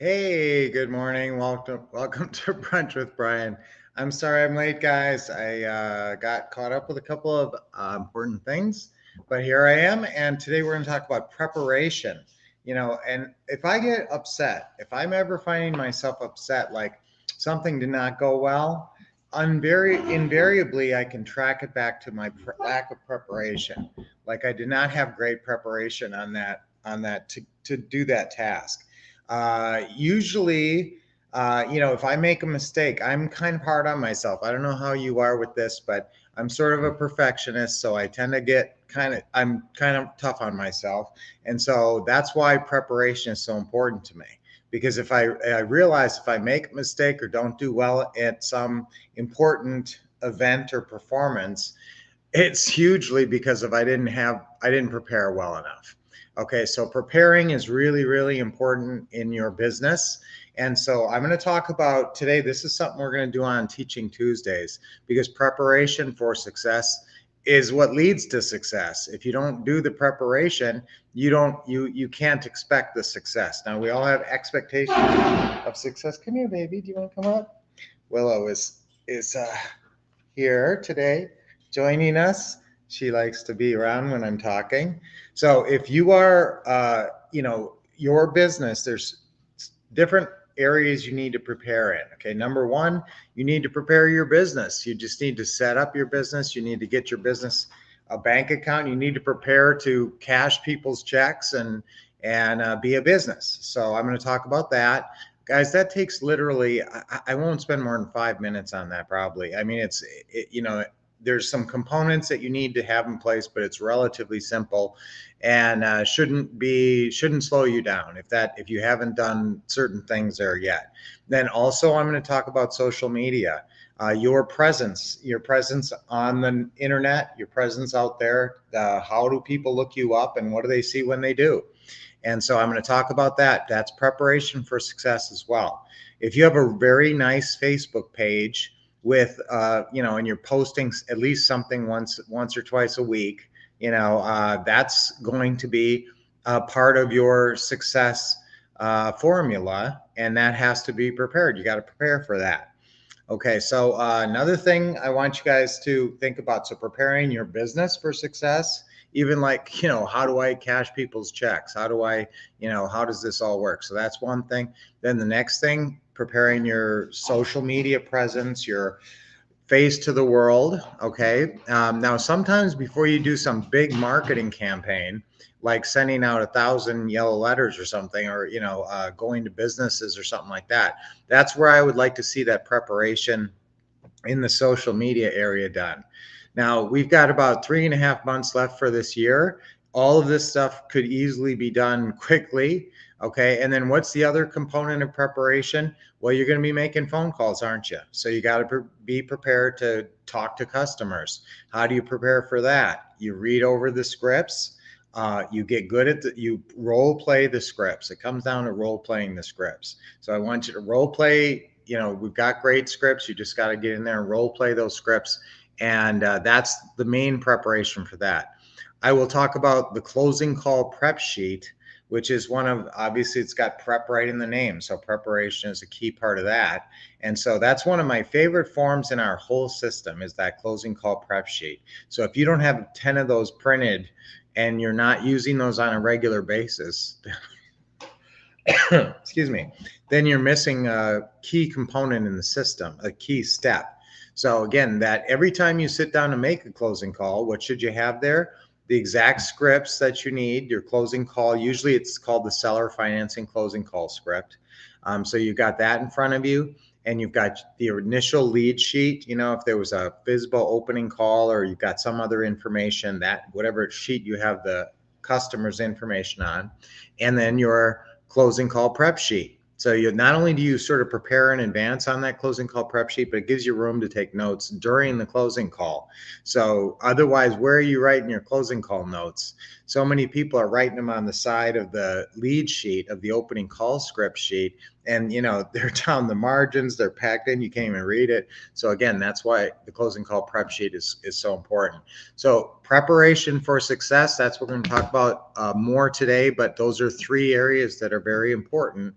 Hey, good morning. Welcome to Brunch with Brian. I'm sorry I'm late, guys. I got caught up with a couple of important things, but here I am. And today we're going to talk about preparation. And if I get upset, if I'm ever finding myself upset, like something did not go well, invariably I can track it back to my lack of preparation. Like I did not have great preparation on that to do that task. Usually, if I make a mistake, I'm kind of hard on myself. I don't know how you are with this, but I'm sort of a perfectionist, so I tend to I'm kind of tough on myself. And so that's why preparation is so important to me. Because if I realize if I make a mistake or don't do well at some important event or performance, it's hugely because of I didn't prepare well enough. Okay, so preparing is really, really important in your business. And so I'm going to talk about today. This is something we're going to do on Teaching Tuesdays because preparation for success is what leads to success. If you don't do the preparation, you can't expect the success. Now we all have expectations of success. Come here, baby. Do you want to come up? Willow is here today joining us. She likes to be around when I'm talking. So if you are, your business, there's different areas you need to prepare in. Okay. Number one, you need to prepare your business. You just need to set up your business. You need to get your business a bank account. You need to prepare to cash people's checks and be a business. So I'm going to talk about that. Guys, that takes literally, I won't spend more than 5 minutes on that probably. I mean, there's some components that you need to have in place, but it's relatively simple and shouldn't slow you down if you haven't done certain things there yet. Then also, I'm going to talk about social media. Your presence on the internet, your presence out there. How do people look you up and what do they see when they do? And so I'm going to talk about that. That's preparation for success as well. If you have a very nice Facebook page with, and you're posting at least something once or twice a week, that's going to be a part of your success formula, and that has to be prepared. You got to prepare for that. Okay, so another thing I want you guys to think about, so preparing your business for success, even like, how do I cash people's checks? How does this all work? So that's one thing. Then the next thing, preparing your social media presence, your face to the world. Okay. Now, sometimes before you do some big marketing campaign, like sending out 1,000 yellow letters or something, or going to businesses or something like that, that's where I would like to see that preparation in the social media area done. Now, we've got about 3.5 months left for this year. All of this stuff could easily be done quickly. Okay. And then what's the other component of preparation? Well, you're going to be making phone calls, aren't you? So you got to be prepared to talk to customers. How do you prepare for that? You read over the scripts. You get good at you role play the scripts. It comes down to role playing the scripts. So I want you to role play. We've got great scripts. You just got to get in there and role play those scripts. And that's the main preparation for that. I will talk about the closing call prep sheet, which is obviously it's got prep right in the name. So preparation is a key part of that. And so that's one of my favorite forms in our whole system is that closing call prep sheet. So if you don't have 10 of those printed and you're not using those on a regular basis, excuse me, then you're missing a key component in the system, a key step. So again, that every time you sit down to make a closing call, what should you have there? The exact scripts that you need, your closing call. Usually it's called the seller financing closing call script. So you've got that in front of you, and you've got the initial lead sheet. If there was a FSBO opening call or you've got some other information, that whatever sheet you have the customer's information on, and then your closing call prep sheet. So not only do you sort of prepare in advance on that closing call prep sheet, but it gives you room to take notes during the closing call. So otherwise, where are you writing your closing call notes? So many people are writing them on the side of the lead sheet of the opening call script sheet. And, they're down the margins, they're packed in, you can't even read it. So again, that's why the closing call prep sheet is so important. So preparation for success, that's what we're going to talk about more today, but those are 3 areas that are very important.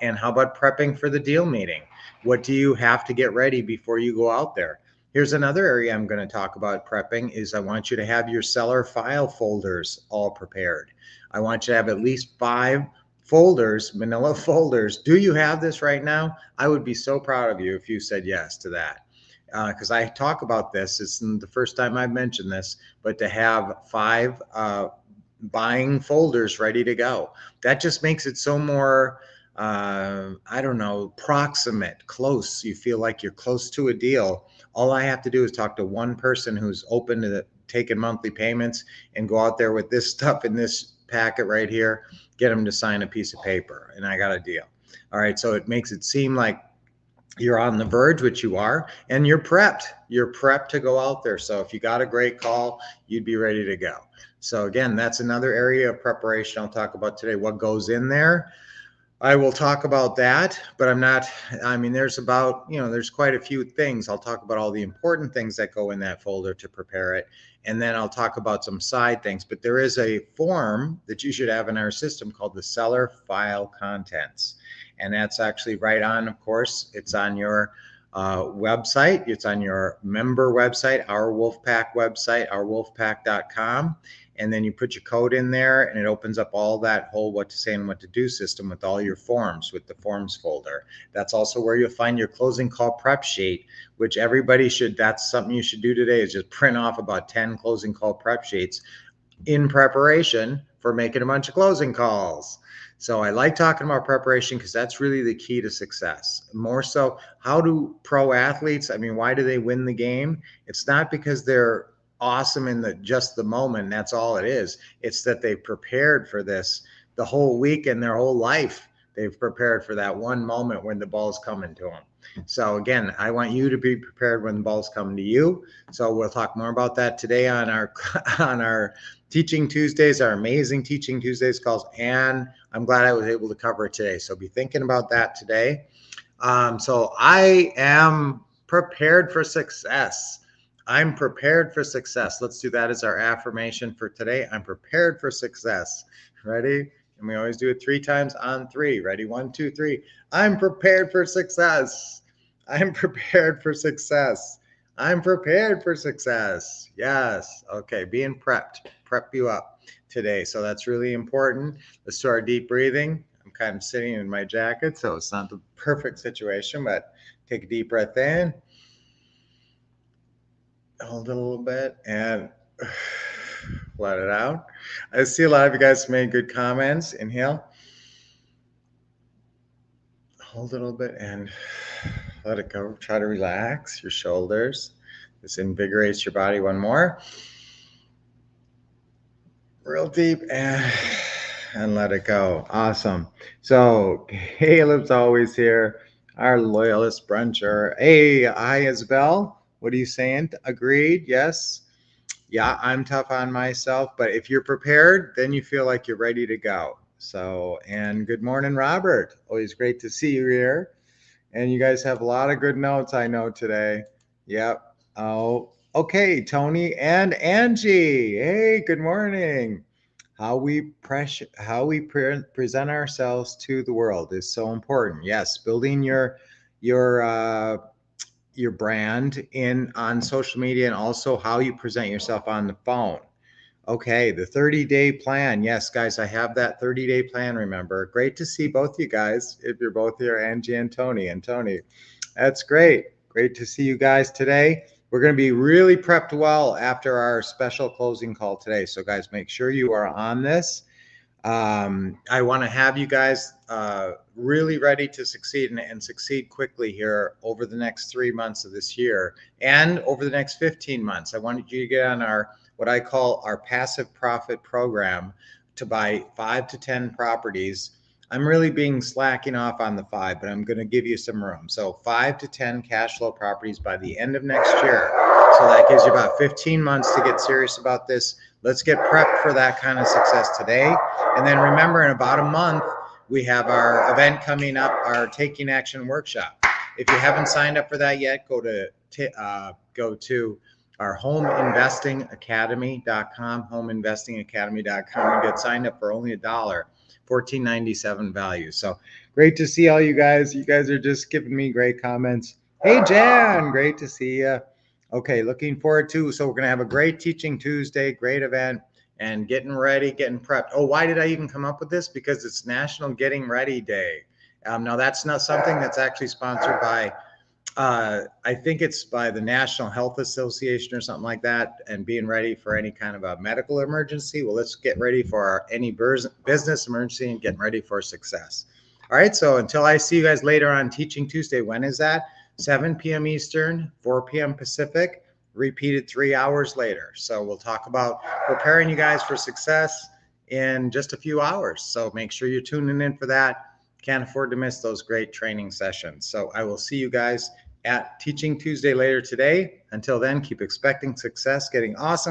And how about prepping for the deal meeting? What do you have to get ready before you go out there? Here's another area I'm going to talk about prepping is I want you to have your seller file folders all prepared. I want you to have at least 5 folders, manila folders. Do you have this right now? I would be so proud of you if you said yes to that. Because I talk about this. It's the first time I've mentioned this, but to have 5 buying folders ready to go, that just makes it so more, I don't know, proximate, close. You feel like you're close to a deal. All I have to do is talk to one person who's open to taking monthly payments and go out there with this stuff in this packet right here, get them to sign a piece of paper, and I got a deal. All right, so it makes it seem like you're on the verge, which you are, and you're prepped. You're prepped to go out there. So if you got a great call, you'd be ready to go. So again, that's another area of preparation I'll talk about today. What goes in there? I will talk about that, but there's there's quite a few things. I'll talk about all the important things that go in that folder to prepare it. And then I'll talk about some side things, but there is a form that you should have in our system called the seller file contents. And that's actually right on, of course, it's on your website. It's on your member website, our Wolfpack website, ourwolfpack.com. And then you put your code in there and it opens up all that whole what to say and what to do system with all your forms, with the forms folder. That's also where you'll find your closing call prep sheet, which that's something you should do today, is just print off about 10 closing call prep sheets in preparation for making a bunch of closing calls. So I like talking about preparation because that's really the key to success. More so, how do pro athletes, why do they win the game? It's not because they're awesome in just the moment. That's all it is. It's that they've prepared for this the whole week and their whole life. They've prepared for that one moment when the ball's coming to them. So again, I want you to be prepared when the ball's coming to you. So we'll talk more about that today on our Teaching Tuesdays, our amazing Teaching Tuesdays calls, and I'm glad I was able to cover it today. So be thinking about that today. So I am prepared for success. I'm prepared for success. Let's do that as our affirmation for today. I'm prepared for success. Ready? And we always do it 3 times on 3. Ready? 1, 2, 3. I'm prepared for success. I'm prepared for success. I'm prepared for success. Yes. Okay. Being prepped. Prep you up today. So that's really important. Let's do our deep breathing. I'm kind of sitting in my jacket, so it's not the perfect situation, but take a deep breath in. Hold it a little bit and let it out. I see a lot of you guys made good comments. Inhale. Hold it a little bit and let it go. Try to relax your shoulders. This invigorates your body. One more. Real deep and let it go. Awesome. So Caleb's always here, our loyalist bruncher. Hey, hi, Isabel. What are you saying? Agreed? Yes. Yeah, I'm tough on myself, but if you're prepared, then you feel like you're ready to go. So, and good morning, Robert. Always great to see you here. And you guys have a lot of good notes, I know, today. Yep. Oh, okay, Tony and Angie. Hey, good morning. How we present ourselves to the world is so important. Yes, building your brand on social media, and also how you present yourself on the phone. Okay, the 30-day plan. Yes, guys, I have that 30-day plan, remember. Great to see both you guys, if you're both here, Angie and Tony. And Tony, that's great. Great to see you guys today. We're going to be really prepped well after our special closing call today. So guys, make sure you are on this. I want to have you guys really ready to succeed and succeed quickly here over the next 3 months of this year and over the next 15 months. I wanted you to get on what I call our passive profit program to buy 5 to 10 properties. I'm really slacking off on the 5, but I'm going to give you some room. So 5 to 10 cash flow properties by the end of next year. So that gives you about 15 months to get serious about this. Let's get prepped for that kind of success today. And then remember, in about a month, we have our event coming up, our Taking Action workshop. If you haven't signed up for that yet, go to our homeinvestingacademy.com, homeinvestingacademy.com, and get signed up for only $1, $14.97 value. So great to see all you guys. You guys are just giving me great comments. Hey, Jan, great to see you. Okay, looking forward to, so we're going to have a great Teaching Tuesday, great event, and getting ready, getting prepped. Oh, why did I even come up with this? Because it's National Getting Ready Day. Now, that's not something that's actually sponsored by, I think it's by the National Health Association or something like that, and being ready for any kind of a medical emergency. Well, let's get ready for any business emergency and getting ready for success. All right, so until I see you guys later on Teaching Tuesday, when is that? 7 p.m. Eastern, 4 p.m. Pacific, repeated 3 hours later. So we'll talk about preparing you guys for success in just a few hours. So make sure you're tuning in for that. Can't afford to miss those great training sessions. So I will see you guys at Teaching Tuesday later today. Until then, keep expecting success, getting awesome